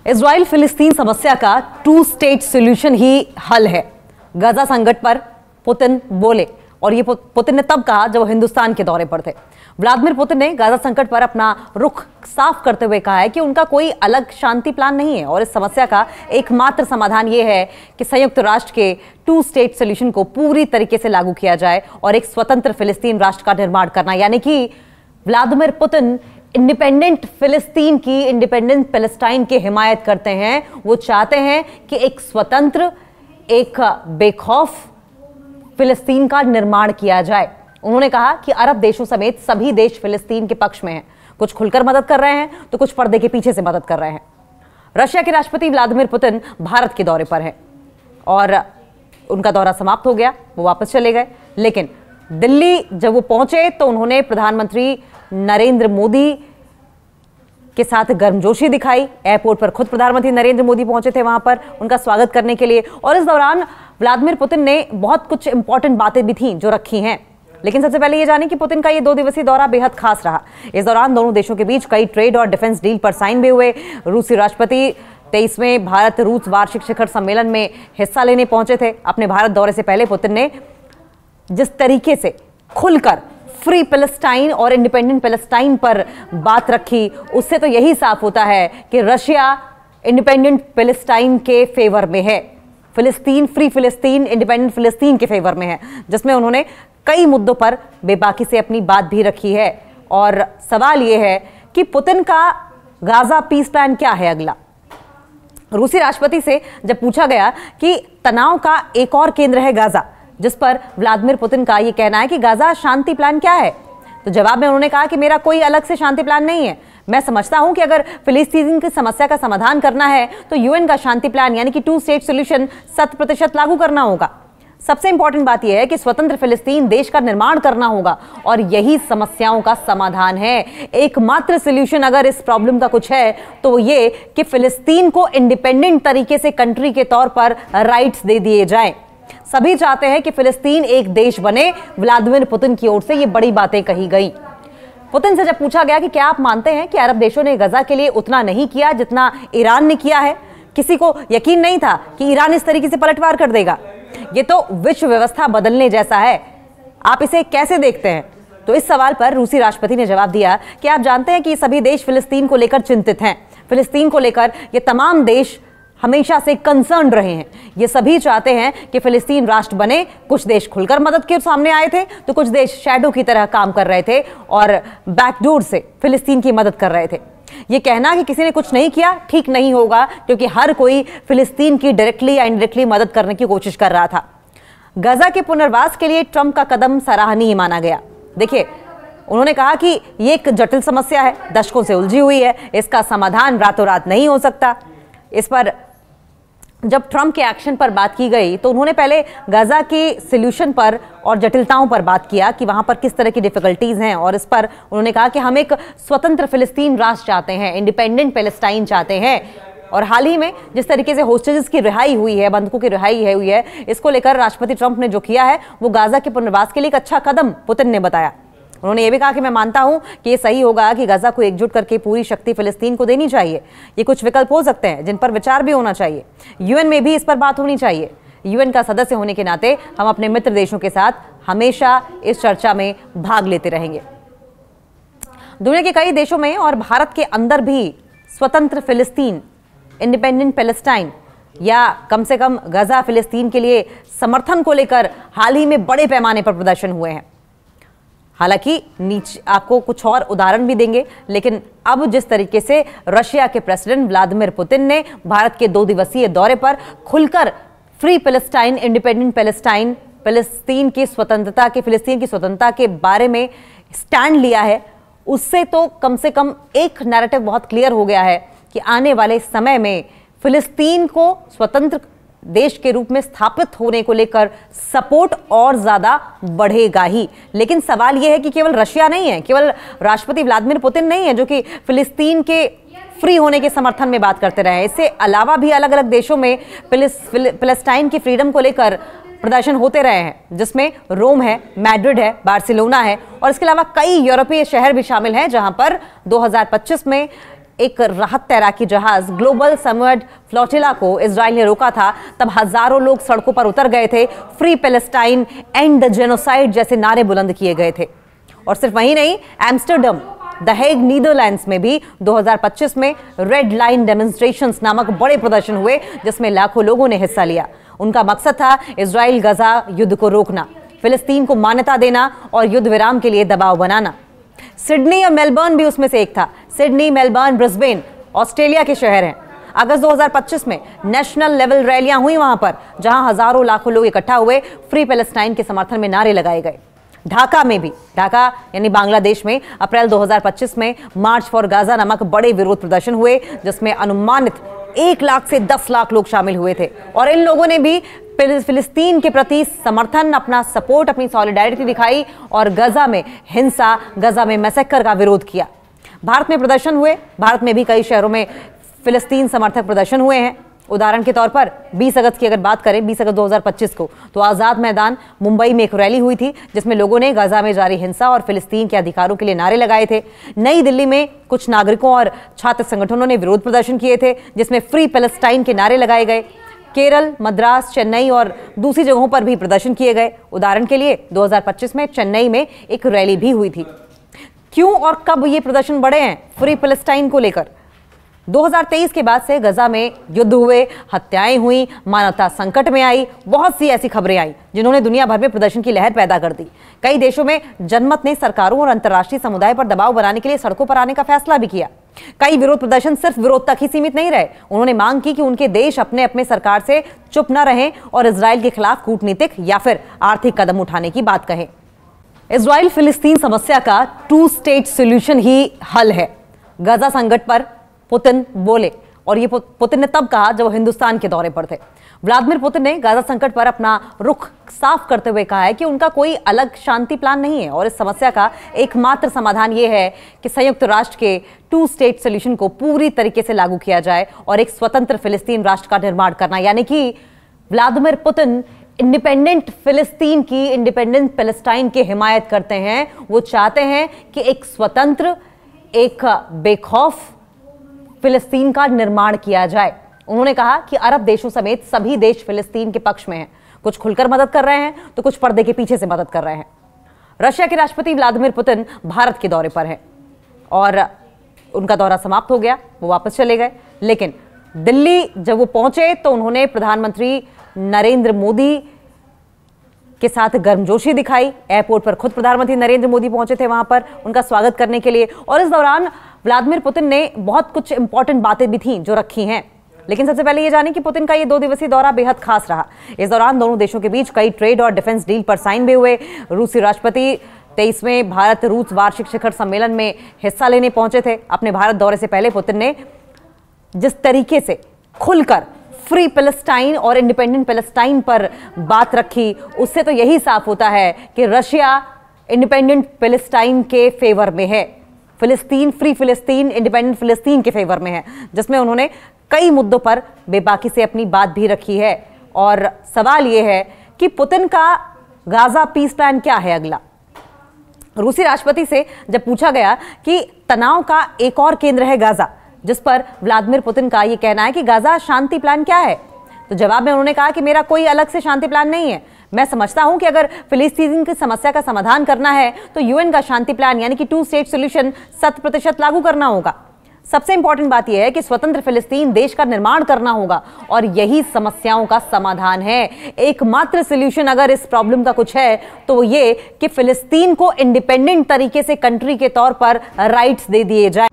Israel फिलिस्तीन समस्या का टू स्टेट सॉल्यूशन ही हल है, गाजा संकट पर पुतिन बोले। और ये पुतिन ने तब कहा जब वो हिंदुस्तान के दौरे पर थे। व्लादिमीर पुतिन ने गाजा संकट पर अपना रुख साफ करते हुए कहा है कि उनका कोई अलग शांति प्लान नहीं है और इस समस्या का एकमात्र समाधान ये है कि संयुक्त राष्ट्र के टू स्टेट सॉल्यूशन को पूरी तरीके से लागू किया जाए और एक स्वतंत्र फिलिस्तीन राष्ट्र का निर्माण करना। यानी कि व्लादिमीर पुतिन इंडिपेंडेंट फिलिस्तीन की, इंडिपेंडेंट पैलेस्टाइन की हिमायत करते हैं। वो चाहते हैं कि एक स्वतंत्र, एक बेखौफ फिलिस्तीन का निर्माण किया जाए। उन्होंने कहा कि अरब देशों समेत सभी देश फिलिस्तीन के पक्ष में हैं। कुछ खुलकर मदद कर रहे हैं तो कुछ पर्दे के पीछे से मदद कर रहे हैं। रशिया के राष्ट्रपति व्लादिमीर पुतिन भारत के दौरे पर हैं और उनका दौरा समाप्त हो गया, वो वापस चले गए। लेकिन दिल्ली जब वो पहुंचे तो उन्होंने प्रधानमंत्री नरेंद्र मोदी के साथ गर्मजोशी दिखाई। एयरपोर्ट पर खुद प्रधानमंत्री नरेंद्र मोदी पहुंचे थे वहां पर उनका स्वागत करने के लिए। और इस दौरान व्लादिमीर पुतिन ने बहुत कुछ इंपॉर्टेंट बातें भी थी जो रखी हैं। लेकिन सबसे पहले ये जाने कि पुतिन का ये 2 दिवसीय दौरा बेहद खास रहा। इस दौरान दोनों देशों के बीच कई ट्रेड और डिफेंस डील पर साइन भी हुए। रूसी राष्ट्रपति 23वें भारत रूस वार्षिक शिखर सम्मेलन में हिस्सा लेने पहुंचे थे। अपने भारत दौरे से पहले पुतिन ने जिस तरीके से खुलकर फ्री पैलेस्टाइन और इंडिपेंडेंट पैलेस्टाइन पर बात रखी, उससे तो यही साफ होता है कि रशिया इंडिपेंडेंट पैलेस्टाइन के फेवर में है, फिलिस्तीन, फ्री फिलिस्तीन, इंडिपेंडेंट फिलिस्तीन के फेवर में है, जिसमें उन्होंने कई मुद्दों पर बेबाकी से अपनी बात भी रखी है। और सवाल यह है कि पुतिन का गाजा पीस प्लान क्या है अगला। रूसी राष्ट्रपति से जब पूछा गया कि तनाव का एक और केंद्र है गाजा, जिस पर व्लादिमीर पुतिन का यह कहना है कि गाजा शांति प्लान क्या है, तो जवाब में उन्होंने कहा कि मेरा कोई अलग से शांति प्लान नहीं है। मैं समझता हूं कि अगर फिलिस्तीन की समस्या का समाधान करना है तो यूएन का शांति प्लान यानी कि 2 स्टेट सॉल्यूशन 100% लागू करना होगा। सबसे इंपॉर्टेंट बात यह है कि स्वतंत्र फिलिस्तीन देश का निर्माण करना होगा और यही समस्याओं का समाधान है। एकमात्र सॉल्यूशन अगर इस प्रॉब्लम का कुछ है तो वो ये कि फिलिस्तीन को इंडिपेंडेंट तरीके से कंट्री के तौर पर राइट्स दे दिए जाएं। सभी चाहते हैं कि फिलिस्तीन एक देश बने। व्लादिमीर पुतिन की ओर से ये बड़ी बातें कही गई। पुतिन से जब पूछा गया कि क्या आप मानते हैं कि अरब देशों ने गजा के लिए उतना नहीं किया जितना ईरान ने किया है, किसी को यकीन नहीं था कि ईरान इस तरीके से पलटवार कर देगा। ये तो विश्व व्यवस्था बदलने जैसा है, आप इसे कैसे देखते हैं? तो इस सवाल पर रूसी राष्ट्रपति ने जवाब दिया कि आप जानते हैं कि सभी देश फिलिस्तीन को लेकर चिंतित हैं। फिलिस्तीन को लेकर ये तमाम देश हमेशा से कंसर्न रहे हैं। ये सभी चाहते हैं कि फिलिस्तीन राष्ट्र बने। कुछ देश खुलकर मदद के सामने आए थे तो कुछ देश शैडो की तरह काम कर रहे थे और बैकडोर से फिलिस्तीन की मदद कर रहे थे। ये कहना कि किसी ने कुछ नहीं किया ठीक नहीं होगा, क्योंकि हर कोई फिलिस्तीन की डायरेक्टली या इनडायरेक्टली मदद करने की कोशिश कर रहा था। गजा के पुनर्वास के लिए ट्रंप का कदम सराहनीय माना गया। देखिए, उन्होंने कहा कि ये एक जटिल समस्या है, दशकों से उलझी हुई है, इसका समाधान रातों रात नहीं हो सकता। इस पर जब ट्रंप के एक्शन पर बात की गई तो उन्होंने पहले गाजा के सॉल्यूशन पर और जटिलताओं पर बात किया कि वहां पर किस तरह की डिफिकल्टीज हैं। और इस पर उन्होंने कहा कि हम एक स्वतंत्र फिलिस्तीन राष्ट्र चाहते हैं, इंडिपेंडेंट पैलेस्टाइन चाहते हैं। और हाल ही में जिस तरीके से होस्टेजेस की रिहाई हुई है, बंधकों की रिहाई हुई है, इसको लेकर राष्ट्रपति ट्रंप ने जो किया है वो गाजा के पुनर्वास के लिए एक अच्छा कदम पुतिन ने बताया। उन्होंने ये भी कहा कि मैं मानता हूं कि ये सही होगा कि गाजा को एकजुट करके पूरी शक्ति फिलिस्तीन को देनी चाहिए। ये कुछ विकल्प हो सकते हैं जिन पर विचार भी होना चाहिए। यूएन में भी इस पर बात होनी चाहिए। यूएन का सदस्य होने के नाते हम अपने मित्र देशों के साथ हमेशा इस चर्चा में भाग लेते रहेंगे। दुनिया के कई देशों में और भारत के अंदर भी स्वतंत्र फिलिस्तीन, इंडिपेंडेंट पैलेस्टाइन या कम से कम गाजा फिलिस्तीन के लिए समर्थन को लेकर हाल ही में बड़े पैमाने पर प्रदर्शन हुए हैं। हालांकि नीचे आपको कुछ और उदाहरण भी देंगे, लेकिन अब जिस तरीके से रशिया के प्रेसिडेंट व्लादिमीर पुतिन ने भारत के 2 दिवसीय दौरे पर खुलकर फ्री पैलेस्टाइन, इंडिपेंडेंट पैलेस्टाइन, फिलिस्तीन की स्वतंत्रता के बारे में स्टैंड लिया है, उससे तो कम से कम एक नैरेटिव बहुत क्लियर हो गया है कि आने वाले समय में फिलिस्तीन को स्वतंत्र देश के रूप में स्थापित होने को लेकर सपोर्ट और ज्यादा बढ़ेगा ही। लेकिन सवाल यह है कि केवल रशिया नहीं है, केवल राष्ट्रपति व्लादिमीर पुतिन नहीं है जो कि फिलिस्तीन के फ्री होने के समर्थन में बात करते रहे। इससे अलावा भी अलग अलग देशों में पैलेस्टाइन की फ्रीडम को लेकर प्रदर्शन होते रहे हैं, जिसमें रोम है, मैड्रिड है, बार्सिलोना है और इसके अलावा कई यूरोपीय शहर भी शामिल हैं, जहां पर 2025 में एक राहत तैराकी जहाज ग्लोबल समर्ड फ्लोटिला को इजराइल ने रोका था, तब हजारों लोग सड़कों पर उतर गए थे। Free Palestine, and the genocide जैसे नारे बुलंद किए गए थे। और सिर्फ वही नहीं, एम्स्टर्डम, द हेग, नीदरलैंड्स में भी 2025 में रेड लाइन डेमोन्स्ट्रेशंस नामक बड़े प्रदर्शन हुए, जिसमें लाखों लोगों ने हिस्सा लिया। उनका मकसद था इजराइल गजा युद्ध को रोकना, फिलिस्तीन को मान्यता देना और युद्ध विराम के लिए दबाव बनाना। सिडनी और मेलबर्न भी उसमें से एक था। सिडनी, मेलबर्न, ब्रिस्बेन ऑस्ट्रेलिया के शहर हैं। अगस्त 2025 में नेशनल लेवल रैलियां हुई वहां पर, जहां हजारों लाखों लोग इकट्ठा हुए, फ्री पैलेस्टाइन के समर्थन में नारे लगाए गए। ढाका में भी, ढाका यानी बांग्लादेश में अप्रैल 2025 में मार्च फॉर गाजा नामक बड़े विरोध प्रदर्शन हुए, जिसमें अनुमानित 1 लाख से 10 लाख लोग शामिल हुए थे। और इन लोगों ने भी फिलिस्तीन के प्रति समर्थन, अपना सपोर्ट, अपनी सॉलिडारिटी दिखाई और गजा में हिंसा, गजा में मैसेकर का विरोध किया। भारत में प्रदर्शन हुए। भारत में भी कई शहरों में फिलिस्तीन समर्थक प्रदर्शन हुए हैं। उदाहरण के तौर पर 20 अगस्त की अगर बात करें, 20 अगस्त 2025 को, तो आजाद मैदान मुंबई में एक रैली हुई थी, जिसमें लोगों ने गजा में जारी हिंसा और फिलिस्तीन के अधिकारों के लिए नारे लगाए थे। नई दिल्ली में कुछ नागरिकों और छात्र संगठनों ने विरोध प्रदर्शन किए थे, जिसमें फ्री पैलेस्टाइन के नारे लगाए गए। केरल, मद्रास, चेन्नई और दूसरी जगहों पर भी प्रदर्शन किए गए। उदाहरण के लिए 2025 में चेन्नई में एक रैली भी हुई थी। क्यों और कब ये प्रदर्शन बढ़े हैं फ्री पैलेस्टाइन को लेकर? 2023 के बाद से गजा में युद्ध हुए, हत्याएं हुई, मानवता संकट में आई। बहुत सी ऐसी खबरें आई जिन्होंने दुनिया भर में प्रदर्शन की लहर पैदा कर दी। कई देशों में जनमत ने सरकारों और अंतर्राष्ट्रीय समुदाय पर दबाव बनाने के लिए सड़कों पर आने का फैसला भी किया। कई विरोध प्रदर्शन सिर्फ विरोध तक ही सीमित नहीं रहे। उन्होंने मांग की कि उनके देश अपने अपने सरकार से चुप न रहें और इजराइल के खिलाफ कूटनीतिक या फिर आर्थिक कदम उठाने की बात कहें। इजराइल फिलिस्तीन समस्या का 2 स्टेट सॉल्यूशन ही हल है, गजा संकट पर पुतिन बोले। और ये पुतिन ने तब कहा जब वो हिंदुस्तान के दौरे पर थे। व्लादिमीर पुतिन ने गाजा संकट पर अपना रुख साफ करते हुए कहा है कि उनका कोई अलग शांति प्लान नहीं है और इस समस्या का एकमात्र समाधान ये है कि संयुक्त राष्ट्र के 2 स्टेट सॉल्यूशन को पूरी तरीके से लागू किया जाए और एक स्वतंत्र फिलिस्तीन राष्ट्र का निर्माण करना। यानी कि व्लादिमीर पुतिन इंडिपेंडेंट फिलिस्तीन की, इंडिपेंडेंट पैलेस्टाइन की हिमायत करते हैं। वो चाहते हैं कि एक स्वतंत्र, एक बेखौफ फिलिस्तीन का निर्माण किया जाए। उन्होंने कहा कि अरब देशों समेत सभी देश फिलिस्तीन के पक्ष में हैं। कुछ खुलकर मदद कर रहे हैं तो कुछ पर्दे के पीछे से मदद कर रहे हैं। रशिया के राष्ट्रपति व्लादिमीर पुतिन भारत के दौरे पर हैं और उनका दौरा समाप्त हो गया, वो वापस चले गए। लेकिन दिल्ली जब वो पहुंचे तो उन्होंने प्रधानमंत्री नरेंद्र मोदी के साथ गर्मजोशी दिखाई। एयरपोर्ट पर खुद प्रधानमंत्री नरेंद्र मोदी पहुंचे थे वहां पर उनका स्वागत करने के लिए। और इस दौरान व्लादिमीर पुतिन ने बहुत कुछ इंपॉर्टेंट बातें भी थी जो रखी हैं। लेकिन सबसे पहले ये जाने कि पुतिन का ये 2 दिवसीय दौरा बेहद खास रहा। इस दौरान दोनों देशों के बीच कई ट्रेड और डिफेंस डील पर साइन भी हुए। रूसी राष्ट्रपति 23वें भारत रूस वार्षिक शिखर सम्मेलन में हिस्सा लेने पहुंचे थे। अपने भारत दौरे से पहले पुतिन ने जिस तरीके से खुलकर फ्री पैलेस्टाइन और इंडिपेंडेंट पैलेस्टाइन पर बात रखी, उससे तो यही साफ होता है कि रशिया इंडिपेंडेंट पैलेस्टाइन के फेवर में है, फिलिस्तीन, फ्री फिलिस्तीन, इंडिपेंडेंट फिलिस्तीन के फेवर में है, जिसमें उन्होंने कई मुद्दों पर बेबाकी से अपनी बात भी रखी है। और सवाल यह है कि पुतिन का गाजा पीस प्लान क्या है अगला। रूसी राष्ट्रपति से जब पूछा गया कि तनाव का एक और केंद्र है गाजा, जिस पर व्लादिमीर पुतिन का यह कहना है कि गाजा शांति प्लान क्या है, तो जवाब में उन्होंने कहा कि मेरा कोई अलग से शांति प्लान नहीं है। मैं समझता हूं कि अगर फिलिस्तीन की समस्या का समाधान करना है तो यूएन का शांति प्लान यानी कि 2 स्टेट सॉल्यूशन 100% लागू करना होगा। सबसे इंपॉर्टेंट बात यह है कि स्वतंत्र फिलिस्तीन देश का निर्माण करना होगा और यही समस्याओं का समाधान है। एकमात्र सॉल्यूशन अगर इस प्रॉब्लम का कुछ है तो वो ये कि फिलिस्तीन को इंडिपेंडेंट तरीके से कंट्री के तौर पर राइट्स दे दिए जाए।